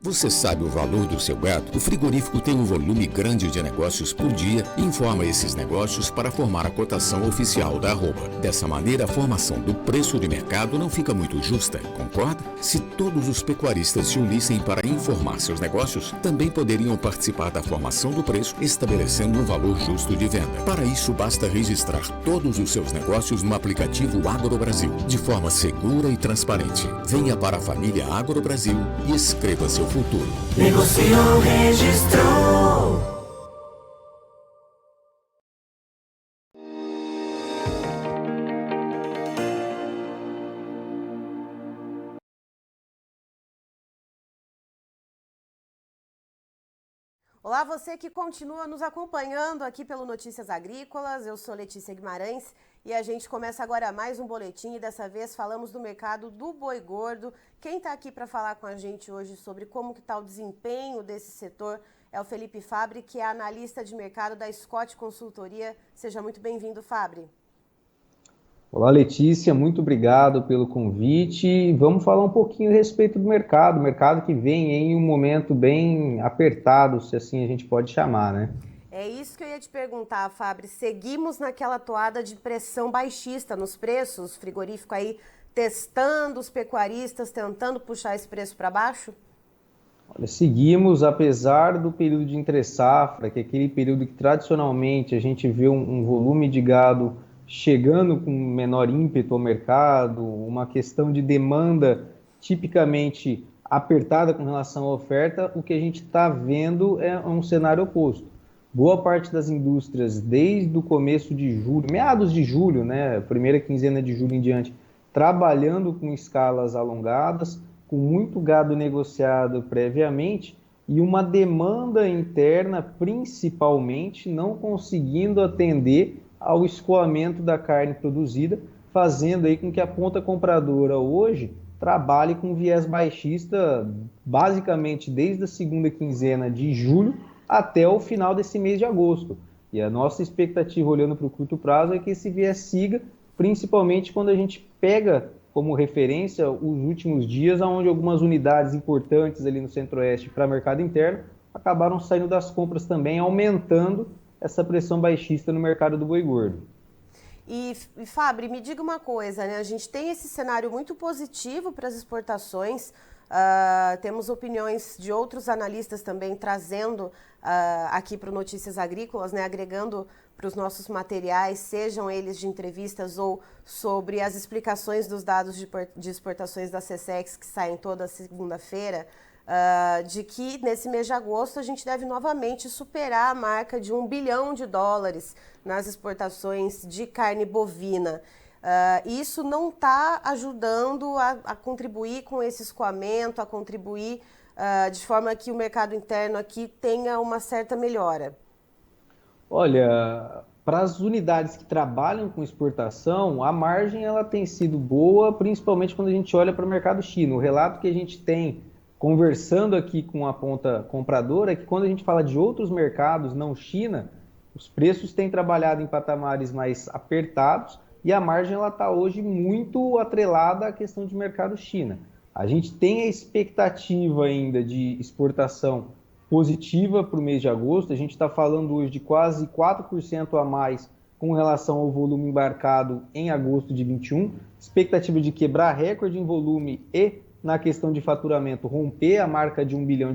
Você sabe o valor do seu gado? O frigorífico tem um volume grande de negócios por dia e informa esses negócios para formar a cotação oficial da arroba. Dessa maneira, a formação do preço de mercado não fica muito justa, concorda? Se todos os pecuaristas se unissem para informar seus negócios, também poderiam participar da formação do preço, estabelecendo um valor justo de venda. Para isso, basta registrar todos os seus negócios no aplicativo AgroBrasil, de forma segura e transparente. Venha para a família AgroBrasil e escreva seu futuro. Negociou, registrou. Olá, você que continua nos acompanhando aqui pelo Notícias Agrícolas. Eu sou Letícia Guimarães e a gente começa agora mais um boletim e dessa vez falamos do mercado do boi gordo. Quem está aqui para falar com a gente hoje sobre como que está o desempenho desse setor é o Felipe Fabbri, que é analista de mercado da Scott Consultoria. Seja muito bem-vindo, Fabbri. Olá, Letícia, muito obrigado pelo convite. Vamos falar um pouquinho a respeito do mercado que vem em um momento bem apertado, se assim a gente pode chamar, né? É isso que eu ia te perguntar, Fabbri. Seguimos naquela toada de pressão baixista nos preços, frigorífico aí testando os pecuaristas, tentando puxar esse preço para baixo? Olha, seguimos, apesar do período de entre-safra, que é aquele período que tradicionalmente a gente vê um volume de gado chegando com menor ímpeto ao mercado, uma questão de demanda tipicamente apertada com relação à oferta, o que a gente está vendo é um cenário oposto. Boa parte das indústrias, desde o começo de julho, meados de julho, né, primeira quinzena de julho em diante, trabalhando com escalas alongadas, com muito gado negociado previamente e uma demanda interna, principalmente, não conseguindo atender ao escoamento da carne produzida, fazendo aí com que a ponta compradora hoje trabalhe com viés baixista basicamente desde a segunda quinzena de julho até o final desse mês de agosto. E a nossa expectativa, olhando para o curto prazo, é que esse viés siga, principalmente quando a gente pega como referência os últimos dias, onde algumas unidades importantes ali no Centro-Oeste para mercado interno acabaram saindo das compras também, aumentando essa pressão baixista no mercado do boi gordo. E Fabbri, me diga uma coisa, né? A gente tem esse cenário muito positivo para as exportações, temos opiniões de outros analistas também trazendo aqui para o Notícias Agrícolas, né? Agregando para os nossos materiais, sejam eles de entrevistas ou sobre as explicações dos dados de exportações da SECEX que saem toda segunda-feira, de que nesse mês de agosto a gente deve novamente superar a marca de $1 bilhão nas exportações de carne bovina. Isso não está ajudando a contribuir com esse escoamento, a contribuir de forma que o mercado interno aqui tenha uma certa melhora? Olha, para as unidades que trabalham com exportação, a margem ela tem sido boa, principalmente quando a gente olha para o mercado chino. O relato que a gente tem conversando aqui com a ponta compradora é que quando a gente fala de outros mercados, não China, os preços têm trabalhado em patamares mais apertados e a margem está hoje muito atrelada à questão de mercado China. A gente tem a expectativa ainda de exportação positiva para o mês de agosto, a gente está falando hoje de quase 4% a mais com relação ao volume embarcado em agosto de 21, expectativa de quebrar recorde em volume e na questão de faturamento, romper a marca de $1 bilhão,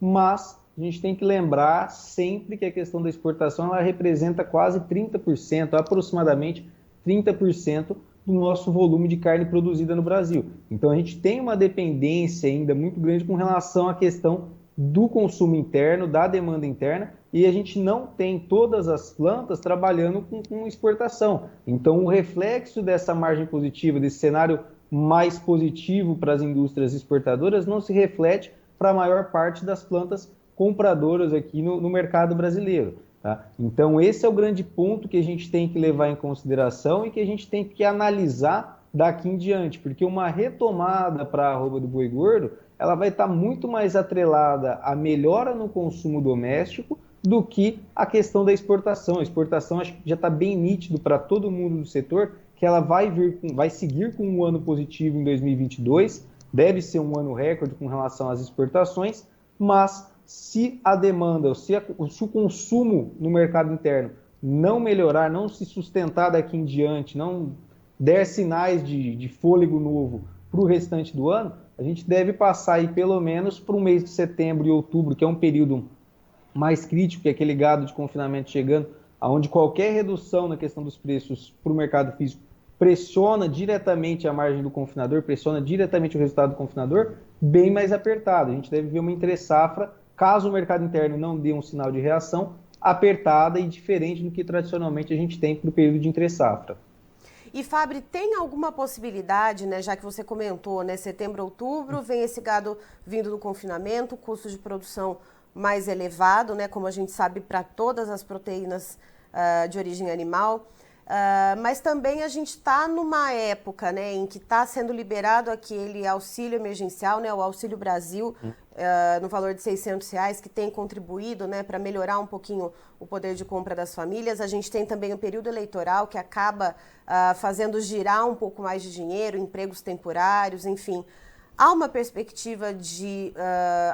mas a gente tem que lembrar sempre que a questão da exportação ela representa quase 30%, aproximadamente 30% do nosso volume de carne produzida no Brasil. Então a gente tem uma dependência ainda muito grande com relação à questão do consumo interno, da demanda interna, e a gente não tem todas as plantas trabalhando com exportação. Então o reflexo dessa margem positiva, desse cenário mais positivo para as indústrias exportadoras não se reflete para a maior parte das plantas compradoras aqui no mercado brasileiro. Tá? Então esse é o grande ponto que a gente tem que levar em consideração e que a gente tem que analisar daqui em diante, porque uma retomada para a arroba do boi gordo, ela vai estar muito mais atrelada à melhora no consumo doméstico do que a questão da exportação. A exportação acho que já está bem nítido para todo mundo do setor que ela vai seguir com um ano positivo em 2022, deve ser um ano recorde com relação às exportações, mas se a demanda, se o consumo no mercado interno não melhorar, não se sustentar daqui em diante, não der sinais de fôlego novo para o restante do ano, a gente deve passar aí pelo menos para o mês de setembro e outubro, que é um período mais crítico, que é aquele gado de confinamento chegando, onde qualquer redução na questão dos preços para o mercado físico pressiona diretamente a margem do confinador, pressiona diretamente o resultado do confinador, bem mais apertado. A gente deve ver uma entre-safra, caso o mercado interno não dê um sinal de reação, apertada e diferente do que tradicionalmente a gente tem para o período de entre-safra. E, Fabri, tem alguma possibilidade, né, já que você comentou, né, setembro, outubro, vem esse gado vindo do confinamento, custo de produção mais elevado, né, como a gente sabe, para todas as proteínas de origem animal. Mas também a gente está numa época, né, em que está sendo liberado aquele auxílio emergencial, né, o Auxílio Brasil, no valor de R$600, que tem contribuído, né, para melhorar um pouquinho o poder de compra das famílias. A gente tem também o período eleitoral, que acaba fazendo girar um pouco mais de dinheiro, empregos temporários, enfim. Há uma perspectiva de,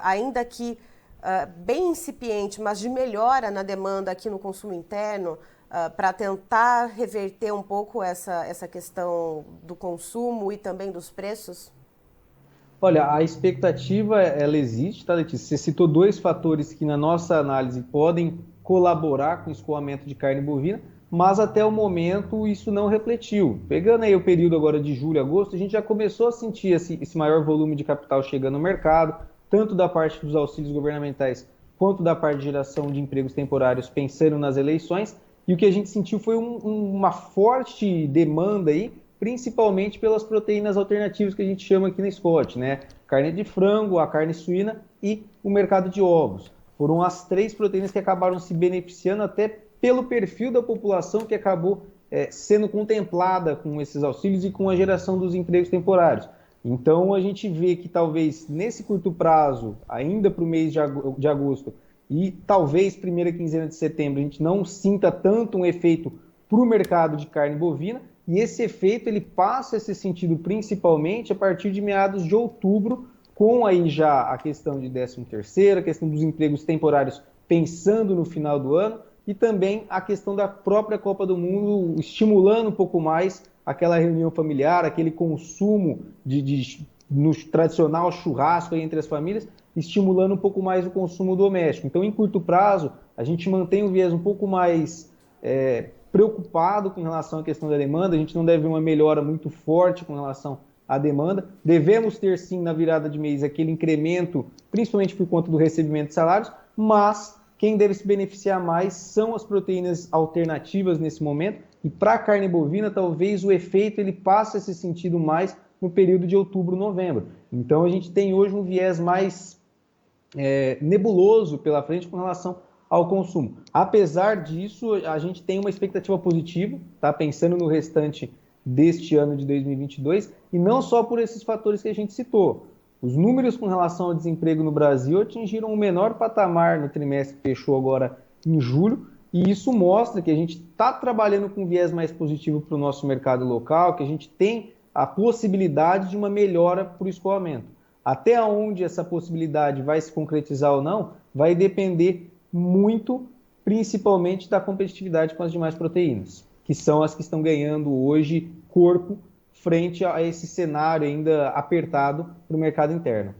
ainda que bem incipiente, mas de melhora na demanda aqui no consumo interno, para tentar reverter um pouco essa questão do consumo e também dos preços? Olha, a expectativa, ela existe, tá, Letícia? Você citou dois fatores que, na nossa análise, podem colaborar com o escoamento de carne bovina, mas até o momento isso não refletiu. Pegando aí o período agora de julho e agosto, a gente já começou a sentir esse maior volume de capital chegando no mercado, tanto da parte dos auxílios governamentais, quanto da parte de geração de empregos temporários, pensando nas eleições. E o que a gente sentiu foi uma forte demanda aí, principalmente pelas proteínas alternativas que a gente chama aqui na Scott, né? Carne de frango, a carne suína e o mercado de ovos. Foram as três proteínas que acabaram se beneficiando até pelo perfil da população que acabou sendo contemplada com esses auxílios e com a geração dos empregos temporários. Então a gente vê que talvez nesse curto prazo, ainda para o mês de agosto, e talvez primeira quinzena de setembro a gente não sinta tanto um efeito para o mercado de carne bovina, e esse efeito ele passa a ser sentido principalmente a partir de meados de outubro, com aí já a questão de 13º, a questão dos empregos temporários pensando no final do ano, e também a questão da própria Copa do Mundo estimulando um pouco mais aquela reunião familiar, aquele consumo no tradicional churrasco aí entre as famílias, estimulando um pouco mais o consumo doméstico. Então, em curto prazo, a gente mantém um viés um pouco mais preocupado com relação à questão da demanda. A gente não deve ver uma melhora muito forte com relação à demanda. Devemos ter, sim, na virada de mês, aquele incremento, principalmente por conta do recebimento de salários, mas quem deve se beneficiar mais são as proteínas alternativas nesse momento. E para a carne bovina, talvez o efeito ele passe a ser sentido mais no período de outubro, novembro. Então, a gente tem hoje um viés mais nebuloso pela frente com relação ao consumo. Apesar disso, a gente tem uma expectativa positiva, tá? Pensando no restante deste ano de 2022, e não só por esses fatores que a gente citou. Os números com relação ao desemprego no Brasil atingiram o menor patamar no trimestre que fechou agora em julho, e isso mostra que a gente está trabalhando com viés mais positivo para o nosso mercado local, que a gente tem a possibilidade de uma melhora para o escoamento. Até onde essa possibilidade vai se concretizar ou não, vai depender muito, principalmente da competitividade com as demais proteínas, que são as que estão ganhando hoje corpo frente a esse cenário ainda apertado para o mercado interno.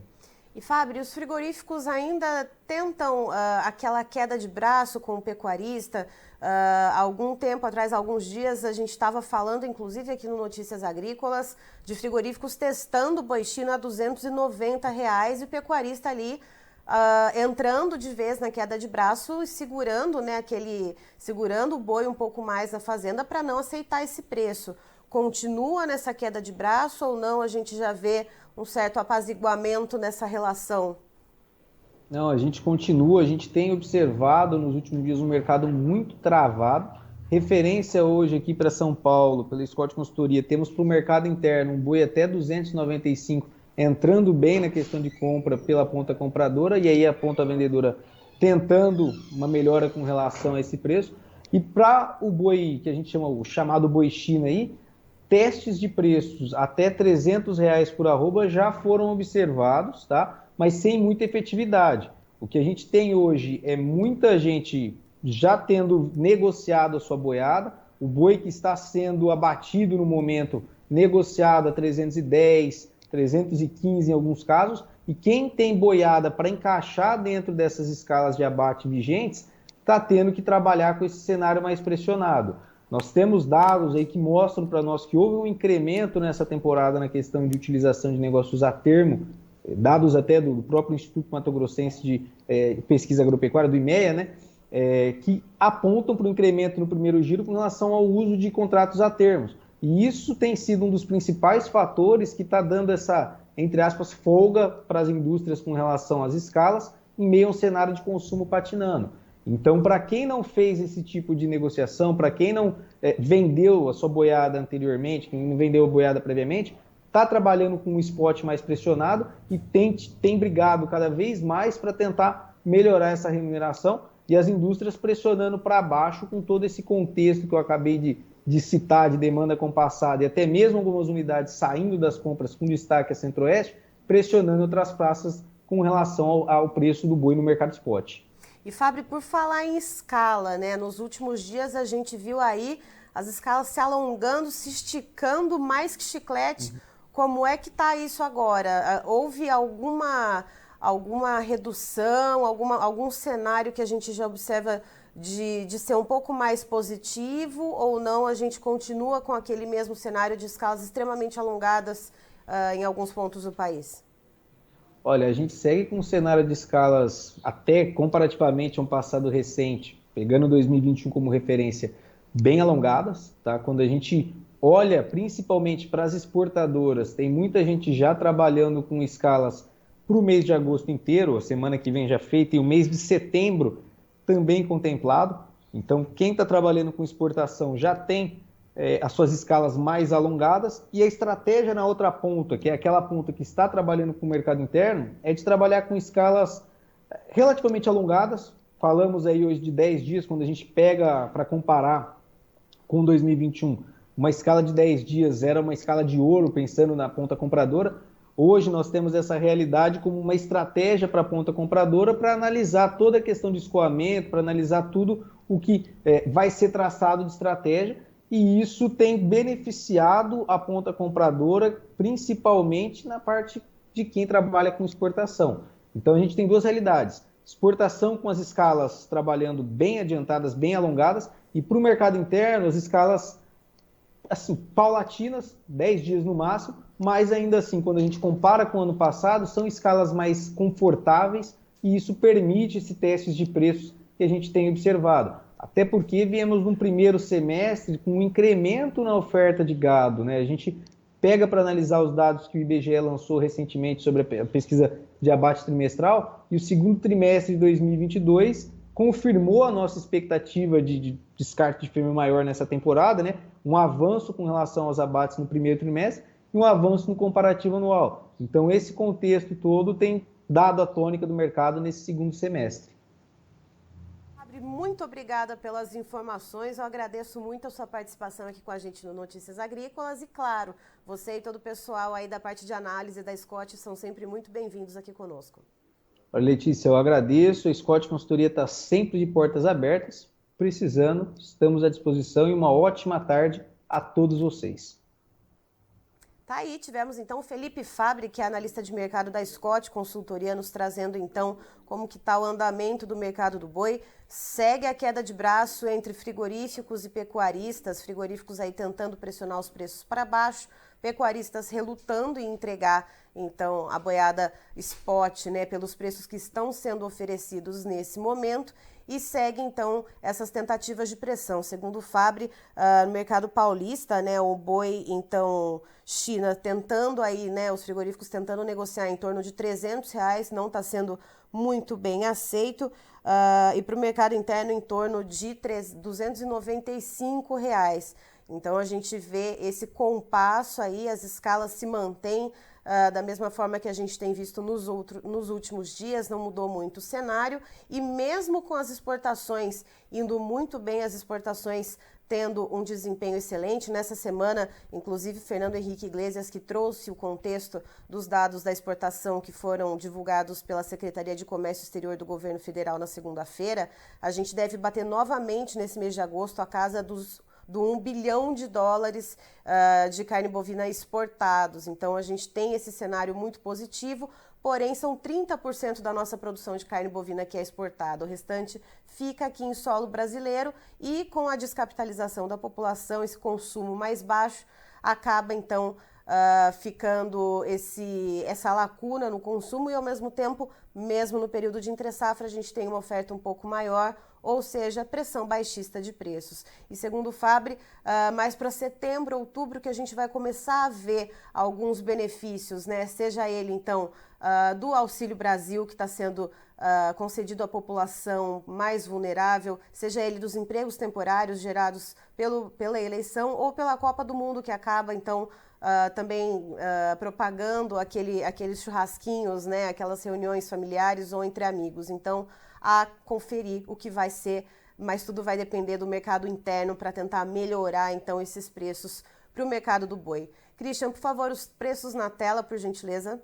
E, Fabri, os frigoríficos ainda tentam aquela queda de braço com o pecuarista. Algum tempo atrás, alguns dias, a gente estava falando, inclusive aqui no Notícias Agrícolas, de frigoríficos testando boi China a R$290 e o pecuarista ali entrando de vez na queda de braço e segurando, né, segurando o boi um pouco mais na fazenda para não aceitar esse preço. Continua nessa queda de braço ou não? A gente já vê um certo apaziguamento nessa relação? Não, a gente continua, a gente tem observado nos últimos dias um mercado muito travado. Referência hoje aqui para São Paulo, pela Scott Consultoria, temos para o mercado interno um boi até 295 entrando bem na questão de compra pela ponta compradora, e aí a ponta vendedora tentando uma melhora com relação a esse preço. E para o boi que a gente chama o chamado boi China aí, testes de preços até R$300 por arroba já foram observados, tá? Mas sem muita efetividade. O que a gente tem hoje é muita gente já tendo negociado a sua boiada, o boi que está sendo abatido no momento, negociado a 310, 315 em alguns casos, e quem tem boiada para encaixar dentro dessas escalas de abate vigentes, está tendo que trabalhar com esse cenário mais pressionado. Nós temos dados aí que mostram para nós que houve um incremento nessa temporada na questão de utilização de negócios a termo, dados até do próprio Instituto Mato Grossense de Pesquisa Agropecuária, do IMEA, né, que apontam para o incremento no primeiro giro com relação ao uso de contratos a termos. E isso tem sido um dos principais fatores que está dando essa, entre aspas, folga para as indústrias com relação às escalas, em meio a um cenário de consumo patinando. Então, para quem não fez esse tipo de negociação, para quem não vendeu a sua boiada anteriormente, quem não vendeu a boiada previamente, está trabalhando com um spot mais pressionado e tem brigado cada vez mais para tentar melhorar essa remuneração, e as indústrias pressionando para baixo com todo esse contexto que eu acabei de citar, de demanda compassada, e até mesmo algumas unidades saindo das compras com destaque a Centro-Oeste, pressionando outras praças com relação ao preço do boi no mercado spot. E Fábio, por falar em escala, né? Nos últimos dias a gente viu aí as escalas se alongando, se esticando mais que chiclete. Como é que está isso agora? Houve alguma redução, algum cenário que a gente já observa de ser um pouco mais positivo, ou não? A gente continua com aquele mesmo cenário de escalas extremamente alongadas em alguns pontos do país? Olha, a gente segue com um cenário de escalas até comparativamente a um passado recente, pegando 2021 como referência, bem alongadas, tá? Quando a gente olha principalmente para as exportadoras, tem muita gente já trabalhando com escalas para o mês de agosto inteiro, a semana que vem já feita, e o mês de setembro também contemplado. Então, quem está trabalhando com exportação já tem as suas escalas mais alongadas, e a estratégia na outra ponta, que é aquela ponta que está trabalhando com o mercado interno, é de trabalhar com escalas relativamente alongadas. Falamos aí hoje de 10 dias, quando a gente pega para comparar com 2021, uma escala de 10 dias era uma escala de ouro, pensando na ponta compradora. Hoje nós temos essa realidade como uma estratégia para a ponta compradora, para analisar toda a questão de escoamento, para analisar tudo o que vai ser traçado de estratégia, e isso tem beneficiado a ponta compradora, principalmente na parte de quem trabalha com exportação. Então a gente tem duas realidades: exportação com as escalas trabalhando bem adiantadas, bem alongadas, e para o mercado interno as escalas assim, paulatinas, 10 dias no máximo, mas ainda assim, quando a gente compara com o ano passado, são escalas mais confortáveis, e isso permite esse teste de preços que a gente tem observado. Até porque viemos num primeiro semestre com um incremento na oferta de gado, né? A gente pega para analisar os dados que o IBGE lançou recentemente sobre a pesquisa de abate trimestral, e o segundo trimestre de 2022 confirmou a nossa expectativa de descarte de fêmea maior nessa temporada, né? Um avanço com relação aos abates no primeiro trimestre e um avanço no comparativo anual. Então, esse contexto todo tem dado a tônica do mercado nesse segundo semestre. Muito obrigada pelas informações, eu agradeço muito a sua participação aqui com a gente no Notícias Agrícolas, e claro, você e todo o pessoal aí da parte de análise da Scott são sempre muito bem-vindos aqui conosco. Olha, Letícia, eu agradeço, a Scott Consultoria está sempre de portas abertas, precisando, estamos à disposição, e uma ótima tarde a todos vocês. Tá aí, tivemos então o Felipe Fabbri, que é analista de mercado da Scott Consultoria, nos trazendo então como que está o andamento do mercado do boi. Segue a queda de braço entre frigoríficos e pecuaristas, frigoríficos aí tentando pressionar os preços para baixo, pecuaristas relutando em entregar então a boiada spot, né, pelos preços que estão sendo oferecidos nesse momento. E segue, então, essas tentativas de pressão. Segundo o Fabbri, no mercado paulista, né, o boi, então, China tentando aí, né, os frigoríficos tentando negociar em torno de R$300, não está sendo muito bem aceito. E para o mercado interno, em torno de R$295. Então, a gente vê esse compasso aí, as escalas se mantêm da mesma forma que a gente tem visto nos últimos dias, não mudou muito o cenário, e mesmo com as exportações indo muito bem, as exportações tendo um desempenho excelente. Nessa semana, inclusive, Fernando Henrique Iglesias, que trouxe o contexto dos dados da exportação que foram divulgados pela Secretaria de Comércio Exterior do Governo Federal na segunda-feira, a gente deve bater novamente nesse mês de agosto a casa do $1 bilhão de carne bovina exportados. Então, a gente tem esse cenário muito positivo, porém, são 30% da nossa produção de carne bovina que é exportada. O restante fica aqui em solo brasileiro e, com a descapitalização da população, esse consumo mais baixo, acaba, então, ficando essa lacuna no consumo e, ao mesmo tempo, mesmo no período de entre-safra, a gente tem uma oferta um pouco maior, ou seja, pressão baixista de preços. E segundo o Fabre, mais para setembro, outubro, que a gente vai começar a ver alguns benefícios, né? Seja ele, então, do Auxílio Brasil, que está sendo concedido à população mais vulnerável, seja ele dos empregos temporários gerados pela eleição ou pela Copa do Mundo, que acaba, então, também propagando aqueles churrasquinhos, né? Aquelas reuniões familiares ou entre amigos. Então, a conferir o que vai ser, mas tudo vai depender do mercado interno para tentar melhorar, então, esses preços para o mercado do boi. Christian, por favor, os preços na tela, por gentileza.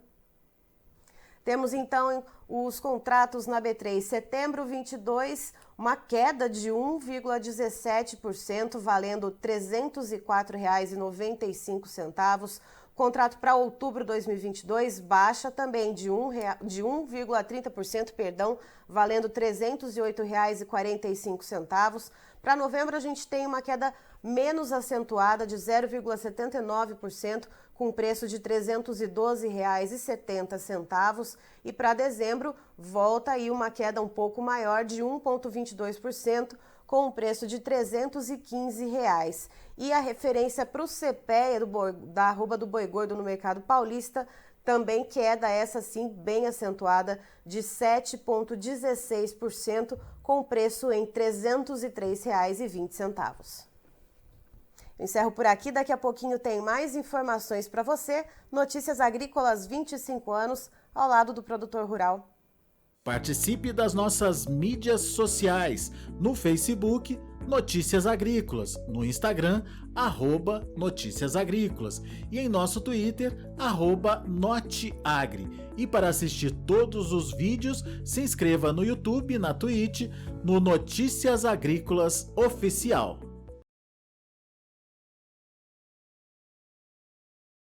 Temos, então, os contratos na B3. Setembro 22, uma queda de 1,17%, valendo R$ 304,95. Contrato para outubro de 2022 baixa também de 1,30%, valendo R$ 308,45. Para novembro, a gente tem uma queda menos acentuada de 0,79%, com preço de R$ 312,70. E para dezembro, volta aí uma queda um pouco maior de 1,22%, com um preço de R$ 315. E a referência para o CPEA da arroba do boi gordo no mercado paulista, também queda essa sim bem acentuada de 7,16%, com preço em R$ 303,20. Encerro por aqui, daqui a pouquinho tem mais informações para você. Notícias Agrícolas, 25 anos, ao lado do produtor rural. Participe das nossas mídias sociais, no Facebook, Notícias Agrícolas, no Instagram, @Notícias Agrícolas e em nosso Twitter, @Noteagri. E para assistir todos os vídeos, se inscreva no YouTube, na Twitch, no Notícias Agrícolas Oficial.